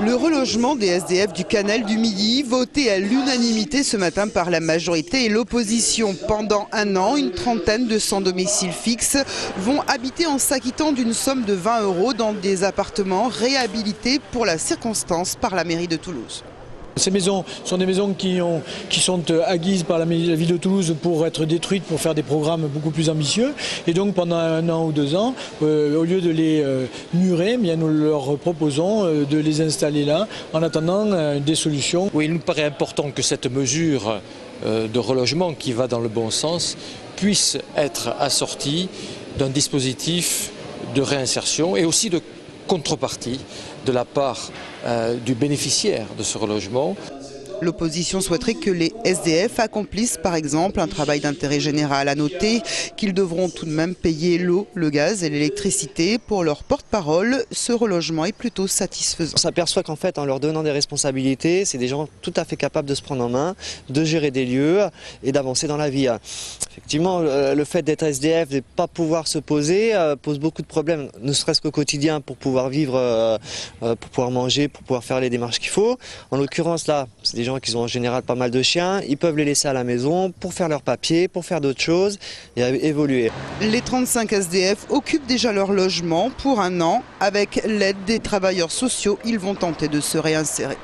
Le relogement des SDF du canal du Midi, voté à l'unanimité ce matin par la majorité et l'opposition. Pendant un an, une trentaine de sans domicile fixe vont habiter en s'acquittant d'une somme de 20 € dans des appartements réhabilités pour la circonstance par la mairie de Toulouse. Ces maisons sont des maisons qui sont acquises par la ville de Toulouse pour être détruites, pour faire des programmes beaucoup plus ambitieux. Et donc pendant un an ou 2 ans, au lieu de les murer, nous leur proposons de les installer là en attendant des solutions. Oui, il nous paraît important que cette mesure de relogement qui va dans le bon sens puisse être assortie d'un dispositif de réinsertion et aussi de contrepartie de la part du bénéficiaire de ce relogement. L'opposition souhaiterait que les SDF accomplissent par exemple un travail d'intérêt général. À noter qu'ils devront tout de même payer l'eau, le gaz et l'électricité. Pour leur porte-parole, ce relogement est plutôt satisfaisant. On s'aperçoit qu'en fait, en leur donnant des responsabilités, c'est des gens tout à fait capables de se prendre en main, de gérer des lieux et d'avancer dans la vie. Effectivement, le fait d'être SDF, de ne pas pouvoir se poser, pose beaucoup de problèmes, ne serait-ce qu'au quotidien pour pouvoir vivre, pour pouvoir manger, pour pouvoir faire les démarches qu'il faut. En l'occurrence là, c'est des gens qui ont en général pas mal de chiens, ils peuvent les laisser à la maison pour faire leurs papiers, pour faire d'autres choses et évoluer. Les 35 SDF occupent déjà leur logement pour un an. Avec l'aide des travailleurs sociaux, ils vont tenter de se réinsérer.